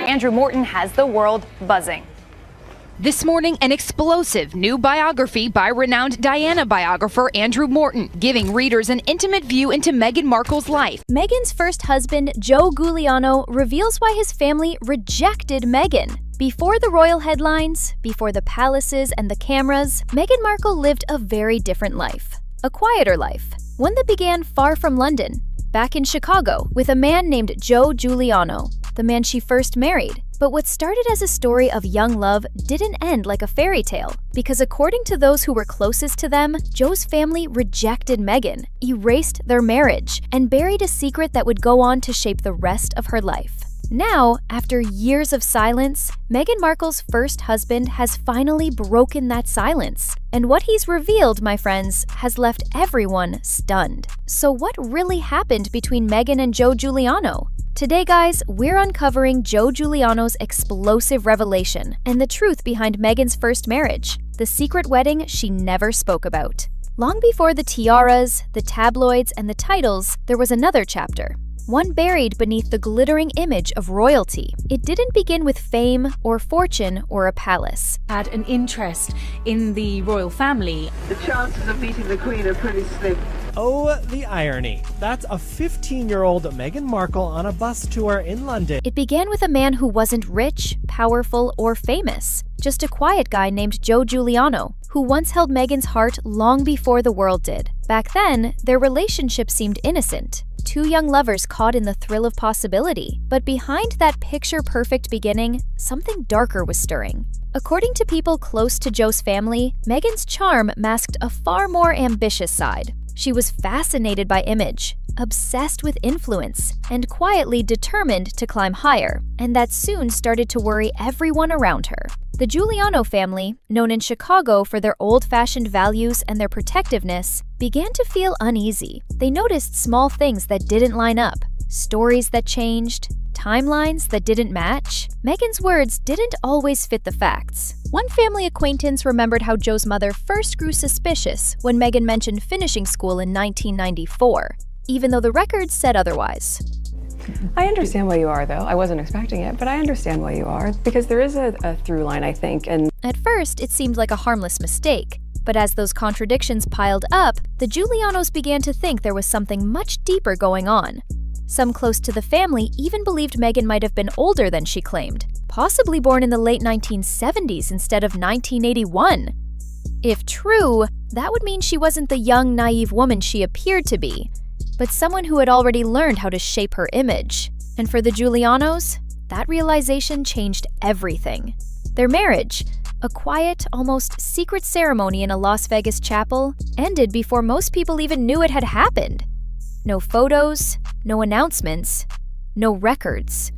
Andrew Morton has the world buzzing. This morning, an explosive new biography by renowned Diana biographer Andrew Morton, giving readers an intimate view into Meghan Markle's life. Meghan's first husband, Giuliano, reveals why his family rejected Meghan. Before the royal headlines, before the palaces and the cameras, Meghan Markle lived a very different life. A quieter life, one that began far from London, back in Chicago, with a man named Giuliano, the man she first married. But what started as a story of young love didn't end like a fairy tale, because according to those who were closest to them, Joe's family rejected Meghan, erased their marriage, and buried a secret that would go on to shape the rest of her life. Now, after years of silence, Meghan Markle's first husband has finally broken that silence. And what he's revealed, my friends, has left everyone stunned. So what really happened between Meghan and Giuliano? Today, guys, we're uncovering Giuliano's explosive revelation and the truth behind Meghan's first marriage, the secret wedding she never spoke about. Long before the tiaras, the tabloids, and the titles, there was another chapter. One buried beneath the glittering image of royalty. It didn't begin with fame or fortune or a palace. Had an interest in the royal family. The chances of meeting the Queen are pretty slim. Oh, the irony. That's a 15-year-old Meghan Markle on a bus tour in London. It began with a man who wasn't rich, powerful, or famous. Just a quiet guy named Giuliano, who once held Meghan's heart long before the world did. Back then, their relationship seemed innocent. Two young lovers caught in the thrill of possibility. But behind that picture-perfect beginning, something darker was stirring. According to people close to Joe's family, Meghan's charm masked a far more ambitious side. She was fascinated by image, obsessed with influence, and quietly determined to climb higher, and that soon started to worry everyone around her. The Giuliano family, known in Chicago for their old-fashioned values and their protectiveness, began to feel uneasy. They noticed small things that didn't line up, stories that changed, timelines that didn't match. Meghan's words didn't always fit the facts. One family acquaintance remembered how Joe's mother first grew suspicious when Meghan mentioned finishing school in 1994, even though the records said otherwise. I understand why you are, though. I wasn't expecting it, but I understand why you are, because there is a through line, I think. And at first, it seemed like a harmless mistake, but as those contradictions piled up, the Giulianos began to think there was something much deeper going on. Some close to the family even believed Meghan might have been older than she claimed, possibly born in the late 1970s instead of 1981. If true, that would mean she wasn't the young, naive woman she appeared to be, but someone who had already learned how to shape her image. And for the Giulianos, that realization changed everything. Their marriage, a quiet, almost secret ceremony in a Las Vegas chapel, ended before most people even knew it had happened. No photos, no announcements, no records.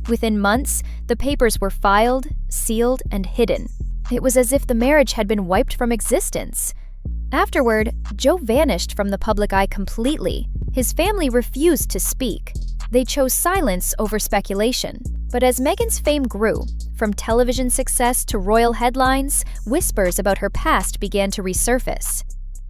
Within months, the papers were filed, sealed, and hidden. It was as if the marriage had been wiped from existence. Afterward, Joe vanished from the public eye completely. His family refused to speak. They chose silence over speculation. But as Meghan's fame grew, from television success to royal headlines, whispers about her past began to resurface.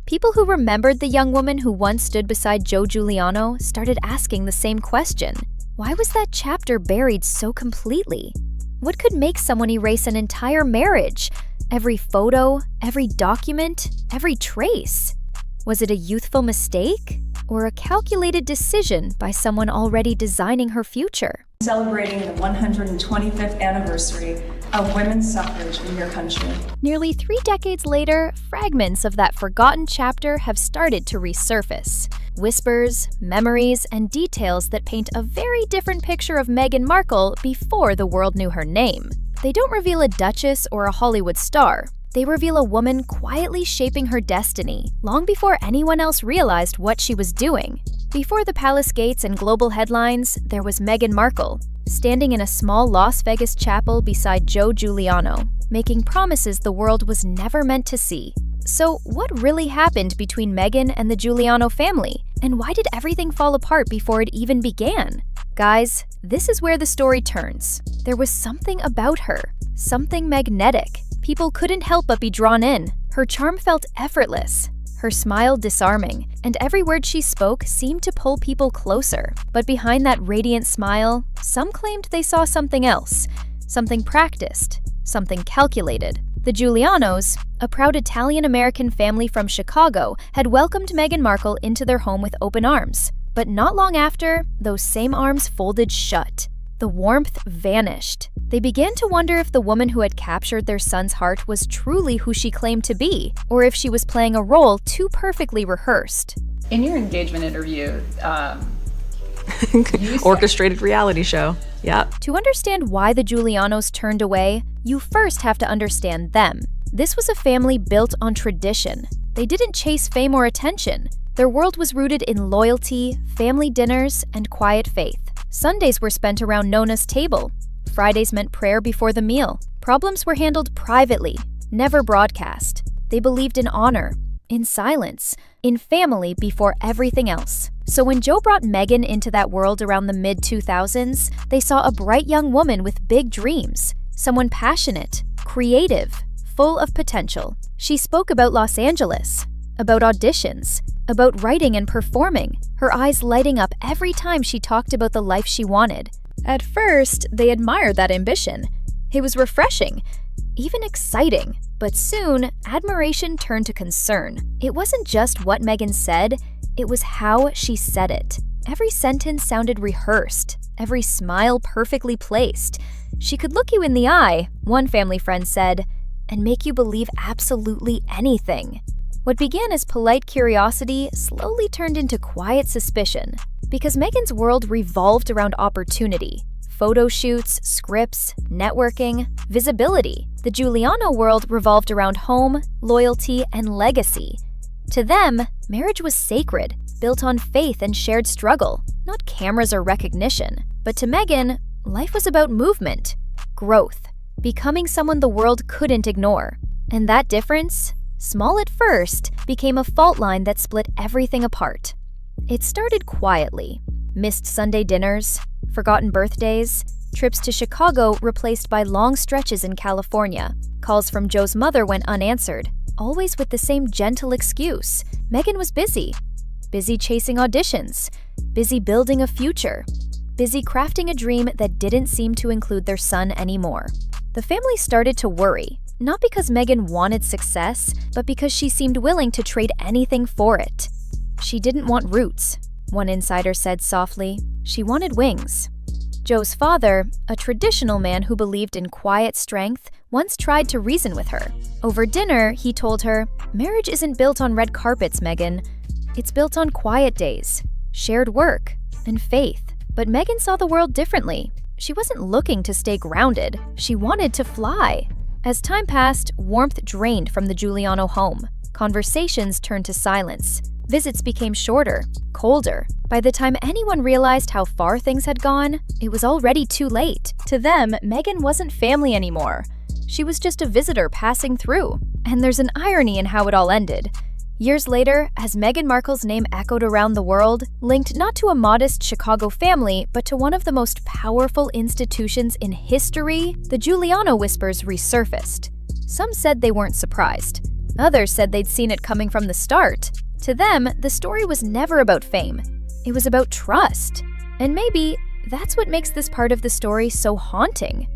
People who remembered the young woman who once stood beside Giuliano started asking the same question. Why was that chapter buried so completely? What could make someone erase an entire marriage? Every photo, every document, every trace? Was it a youthful mistake? Or a calculated decision by someone already designing her future? Celebrating the 125th anniversary of women's suffrage in your country. Nearly 3 decades later, fragments of that forgotten chapter have started to resurface. Whispers, memories, and details that paint a very different picture of Meghan Markle before the world knew her name. They don't reveal a Duchess or a Hollywood star. They reveal a woman quietly shaping her destiny, long before anyone else realized what she was doing. Before the palace gates and global headlines, there was Meghan Markle, standing in a small Las Vegas chapel beside Giuliano, making promises the world was never meant to see. So what really happened between Meghan and the Giuliano family? And why did everything fall apart before it even began? Guys, this is where the story turns. There was something about her, something magnetic. People couldn't help but be drawn in. Her charm felt effortless. her smile disarming, and every word she spoke seemed to pull people closer. But behind that radiant smile, some claimed they saw something else, something practiced, something calculated. The Giulianos, a proud Italian-American family from Chicago, had welcomed Meghan Markle into their home with open arms. But not long after, those same arms folded shut. The warmth vanished. They began to wonder if the woman who had captured their son's heart was truly who she claimed to be, or if she was playing a role too perfectly rehearsed. In your engagement interview, orchestrated reality show. Yeah. To understand why the Giulianos turned away, you first have to understand them. This was a family built on tradition. They didn't chase fame or attention. Their world was rooted in loyalty, family dinners, and quiet faith. Sundays were spent around Nona's table. Fridays meant prayer before the meal. Problems were handled privately, never broadcast. They believed in honor, in silence, in family before everything else. So when Joe brought Meghan into that world around the mid-2000s, they saw a bright young woman with big dreams, someone passionate, creative, full of potential. She spoke about Los Angeles, about auditions, about writing and performing, her eyes lighting up every time she talked about the life she wanted. At first, they admired that ambition. It was refreshing, even exciting. But soon, admiration turned to concern. It wasn't just what Meghan said, it was how she said it. Every sentence sounded rehearsed, every smile perfectly placed. She could look you in the eye, one family friend said, and make you believe absolutely anything. What began as polite curiosity slowly turned into quiet suspicion, because Meghan's world revolved around opportunity. Photo shoots, scripts, networking, visibility. The Giuliano world revolved around home, loyalty, and legacy. To them, marriage was sacred, built on faith and shared struggle, not cameras or recognition. But to Meghan, life was about movement, growth, becoming someone the world couldn't ignore. And that difference, small at first, became a fault line that split everything apart. It started quietly. Missed Sunday dinners, forgotten birthdays, trips to Chicago replaced by long stretches in California. Calls from Joe's mother went unanswered, always with the same gentle excuse. Meghan was busy. Busy chasing auditions. Busy building a future. Busy crafting a dream that didn't seem to include their son anymore. The family started to worry, not because Meghan wanted success, but because she seemed willing to trade anything for it. She didn't want roots, one insider said softly. She wanted wings. Joe's father, a traditional man who believed in quiet strength, once tried to reason with her. Over dinner, he told her, "Marriage isn't built on red carpets, Meghan. It's built on quiet days, shared work, and faith." But Meghan saw the world differently. She wasn't looking to stay grounded. She wanted to fly. As time passed, warmth drained from the Giuliano home. Conversations turned to silence. Visits became shorter, colder. By the time anyone realized how far things had gone, it was already too late. To them, Meghan wasn't family anymore. She was just a visitor passing through. And there's an irony in how it all ended. Years later, as Meghan Markle's name echoed around the world, linked not to a modest Chicago family, but to one of the most powerful institutions in history, the Giuliano whispers resurfaced. Some said they weren't surprised. Others said they'd seen it coming from the start. To them, the story was never about fame. It was about trust. And maybe that's what makes this part of the story so haunting.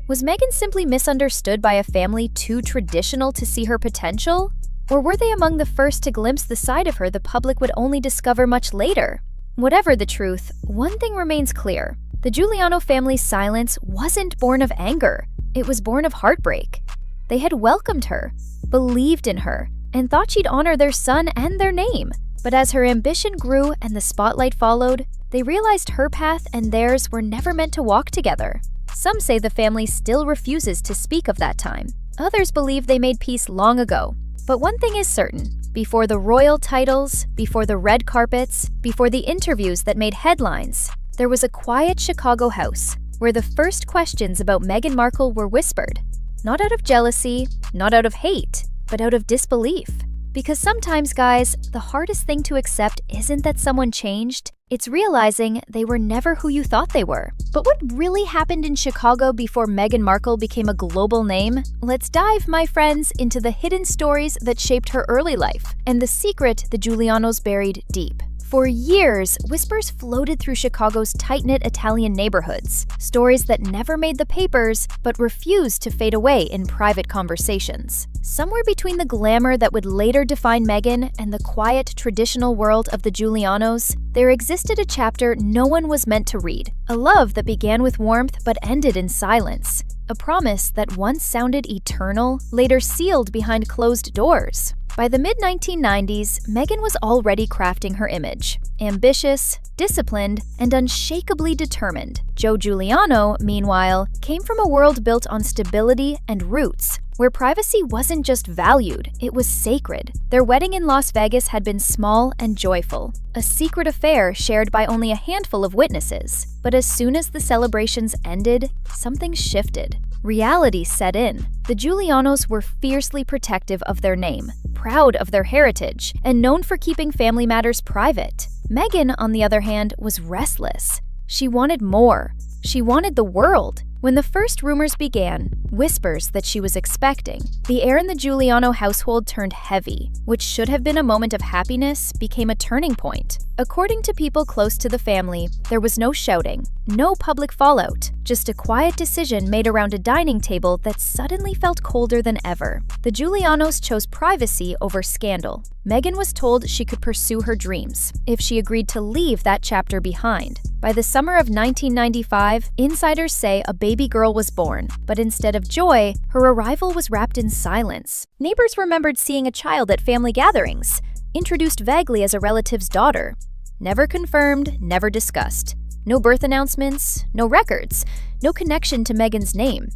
Was Meghan simply misunderstood by a family too traditional to see her potential? Or were they among the first to glimpse the side of her the public would only discover much later? Whatever the truth, one thing remains clear. The Giuliano family's silence wasn't born of anger. It was born of heartbreak. They had welcomed her, believed in her, and thought she'd honor their son and their name. But as her ambition grew and the spotlight followed, they realized her path and theirs were never meant to walk together. Some say the family still refuses to speak of that time. Others believe they made peace long ago. But one thing is certain. Before the royal titles, before the red carpets, before the interviews that made headlines, there was a quiet Chicago house where the first questions about Meghan Markle were whispered. Not out of jealousy, not out of hate, but out of disbelief. Because sometimes, guys, the hardest thing to accept isn't that someone changed, it's realizing they were never who you thought they were. But what really happened in Chicago before Meghan Markle became a global name? Let's dive, my friends, into the hidden stories that shaped her early life and the secret the Giulianos buried deep. For years, whispers floated through Chicago's tight-knit Italian neighborhoods, stories that never made the papers but refused to fade away in private conversations. Somewhere between the glamour that would later define Meghan and the quiet, traditional world of the Giulianos, there existed a chapter no one was meant to read. A love that began with warmth but ended in silence. A promise that once sounded eternal, later sealed behind closed doors. By the mid-1990s, Meghan was already crafting her image. Ambitious, disciplined, and unshakably determined. Joe Giuliano, meanwhile, came from a world built on stability and roots, where privacy wasn't just valued, it was sacred. Their wedding in Las Vegas had been small and joyful, a secret affair shared by only a handful of witnesses. But as soon as the celebrations ended, something shifted. Reality set in. The Giulianos were fiercely protective of their name, proud of their heritage, and known for keeping family matters private. Meghan, on the other hand, was restless. She wanted more. She wanted the world. When the first rumors began, whispers that she was expecting, the air in the Giuliano household turned heavy. Which should have been a moment of happiness became a turning point. According to people close to the family, there was no shouting, no public fallout, just a quiet decision made around a dining table that suddenly felt colder than ever. The Giulianos chose privacy over scandal. Meghan was told she could pursue her dreams if she agreed to leave that chapter behind. By the summer of 1995, insiders say a baby girl was born, but instead of joy, her arrival was wrapped in silence. Neighbors remembered seeing a child at family gatherings, introduced vaguely as a relative's daughter. Never confirmed, never discussed. No birth announcements, no records, no connection to Meghan's name.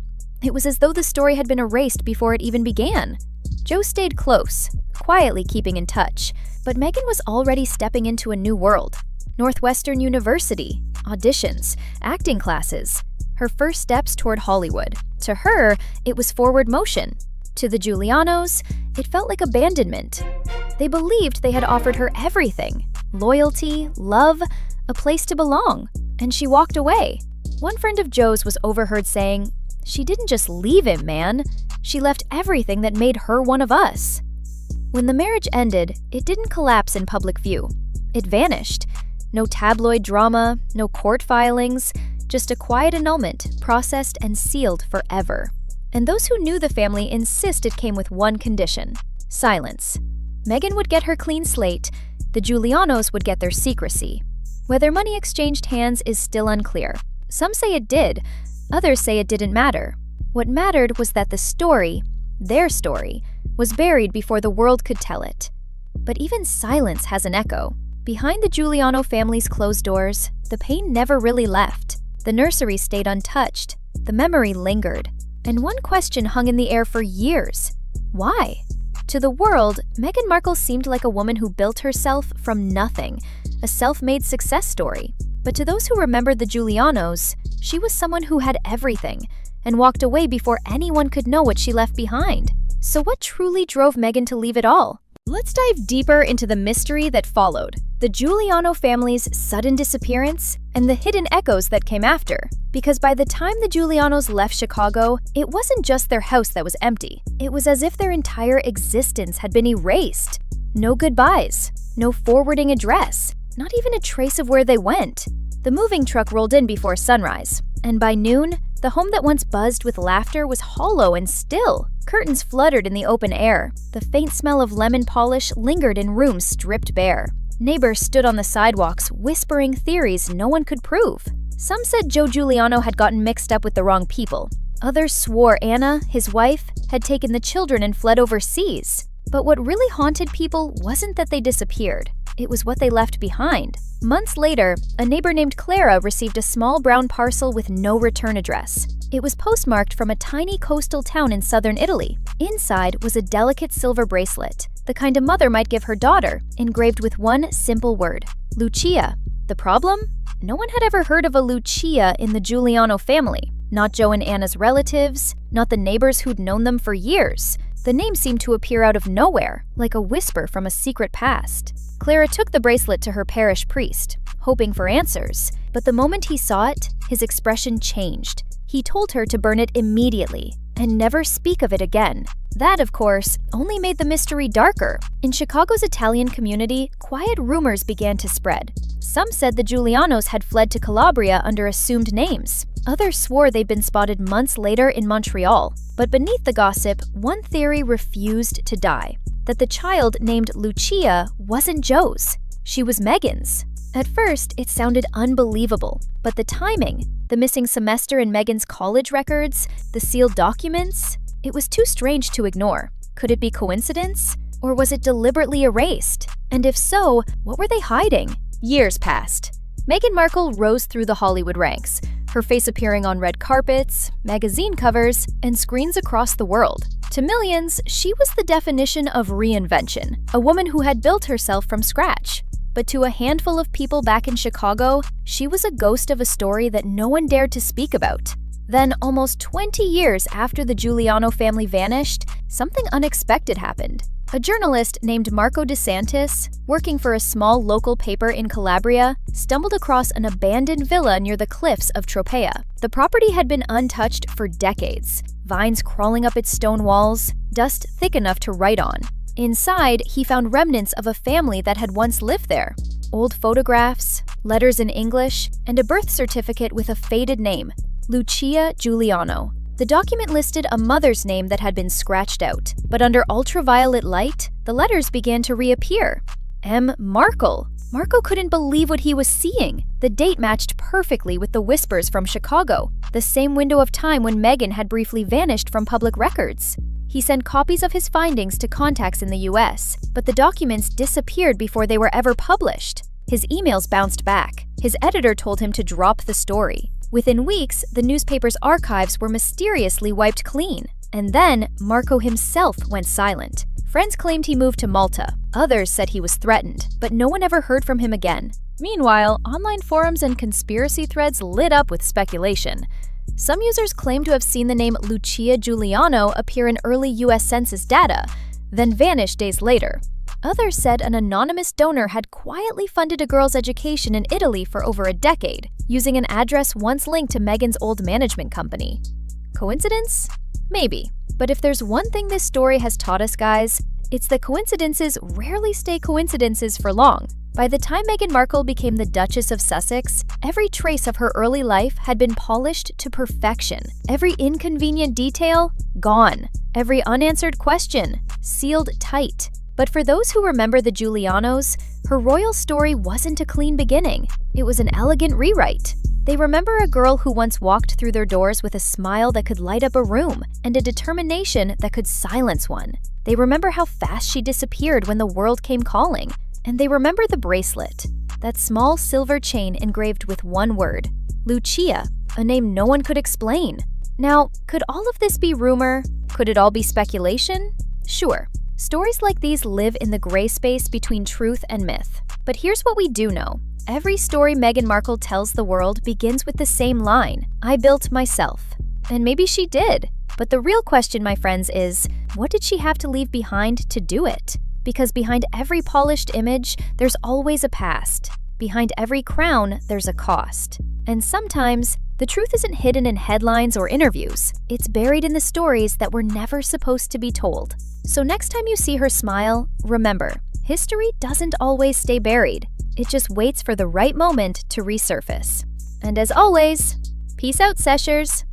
It was as though the story had been erased before it even began. Joe stayed close, quietly keeping in touch, but Meghan was already stepping into a new world. Northwestern University, auditions, acting classes, her first steps toward Hollywood. To her, it was forward motion. To the Giulianos, it felt like abandonment. They believed they had offered her everything: loyalty, love, a place to belong. And she walked away. One friend of Joe's was overheard saying, "She didn't just leave him, man. She left everything that made her one of us." When the marriage ended, it didn't collapse in public view. It vanished. No tabloid drama, no court filings, just a quiet annulment, processed and sealed forever. And those who knew the family insist it came with one condition: silence. Meghan would get her clean slate, the Giulianos would get their secrecy. Whether money exchanged hands is still unclear. Some say it did, others say it didn't matter. What mattered was that the story, their story, was buried before the world could tell it. But even silence has an echo. Behind the Giuliano family's closed doors, the pain never really left. The nursery stayed untouched. The memory lingered. And one question hung in the air for years. Why? To the world, Meghan Markle seemed like a woman who built herself from nothing, a self-made success story. But to those who remembered the Giulianos, she was someone who had everything and walked away before anyone could know what she left behind. So what truly drove Meghan to leave it all? Let's dive deeper into the mystery that followed, the Giuliano family's sudden disappearance, and the hidden echoes that came after. Because by the time the Giulianos left Chicago, it wasn't just their house that was empty. It was as if their entire existence had been erased. No goodbyes, no forwarding address, not even a trace of where they went. The moving truck rolled in before sunrise, and by noon, the home that once buzzed with laughter was hollow and still. Curtains fluttered in the open air. The faint smell of lemon polish lingered in rooms stripped bare. Neighbors stood on the sidewalks, whispering theories no one could prove. Some said Joe Giuliano had gotten mixed up with the wrong people. Others swore Anna, his wife, had taken the children and fled overseas. But what really haunted people wasn't that they disappeared. It was what they left behind. Months later, a neighbor named Clara received a small brown parcel with no return address. It was postmarked from a tiny coastal town in southern Italy. Inside was a delicate silver bracelet, the kind a mother might give her daughter, engraved with one simple word: Lucia. The problem? No one had ever heard of a Lucia in the Giuliano family. Not Joe and Anna's relatives, not the neighbors who'd known them for years. The name seemed to appear out of nowhere, like a whisper from a secret past. Clara took the bracelet to her parish priest, hoping for answers, but the moment he saw it, his expression changed. He told her to burn it immediately and never speak of it again. That, of course, only made the mystery darker. In Chicago's Italian community, quiet rumors began to spread. Some said the Giulianos had fled to Calabria under assumed names. Others swore they'd been spotted months later in Montreal. But beneath the gossip, one theory refused to die: that the child named Lucia wasn't Joe's. She was Meghan's. At first, it sounded unbelievable, but the timing, the missing semester in Meghan's college records, the sealed documents, it was too strange to ignore. Could it be coincidence? Or was it deliberately erased? And if so, what were they hiding? Years passed. Meghan Markle rose through the Hollywood ranks, her face appearing on red carpets, magazine covers, and screens across the world. To millions, she was the definition of reinvention, a woman who had built herself from scratch. But to a handful of people back in Chicago, she was a ghost of a story that no one dared to speak about. Then, almost 20 years after the Giuliano family vanished, something unexpected happened. A journalist named Marco DeSantis, working for a small local paper in Calabria, stumbled across an abandoned villa near the cliffs of Tropea. The property had been untouched for decades, vines crawling up its stone walls, dust thick enough to write on. Inside, he found remnants of a family that had once lived there. Old photographs, letters in English, and a birth certificate with a faded name, Lucia Giuliano. The document listed a mother's name that had been scratched out, but under ultraviolet light, the letters began to reappear. M. Markle. Marco couldn't believe what he was seeing. The date matched perfectly with the whispers from Chicago, the same window of time when Meghan had briefly vanished from public records. He sent copies of his findings to contacts in the US, but the documents disappeared before they were ever published. His emails bounced back. His editor told him to drop the story. Within weeks, the newspaper's archives were mysteriously wiped clean. And then, Marco himself went silent. Friends claimed he moved to Malta. Others said he was threatened, but no one ever heard from him again. Meanwhile, online forums and conspiracy threads lit up with speculation. Some users claimed to have seen the name Lucia Giuliano appear in early US Census data, then vanish days later. Others said an anonymous donor had quietly funded a girl's education in Italy for over a decade, using an address once linked to Meghan's old management company. Coincidence? Maybe. But if there's one thing this story has taught us, guys, it's that coincidences rarely stay coincidences for long. By the time Meghan Markle became the Duchess of Sussex, every trace of her early life had been polished to perfection. Every inconvenient detail, gone. Every unanswered question, sealed tight. But for those who remember the Giulianos, her royal story wasn't a clean beginning. It was an elegant rewrite. They remember a girl who once walked through their doors with a smile that could light up a room and a determination that could silence one. They remember how fast she disappeared when the world came calling. And they remember the bracelet, that small silver chain engraved with one word, Lucia, a name no one could explain. Now, could all of this be rumor? Could it all be speculation? Sure. Stories like these live in the gray space between truth and myth. But here's what we do know. Every story Meghan Markle tells the world begins with the same line, I built myself. And maybe she did. But the real question, my friends, is, what did she have to leave behind to do it? Because behind every polished image, there's always a past. Behind every crown, there's a cost. And sometimes, the truth isn't hidden in headlines or interviews. It's buried in the stories that were never supposed to be told. So next time you see her smile, remember, history doesn't always stay buried. It just waits for the right moment to resurface. And as always, peace out, Seshers.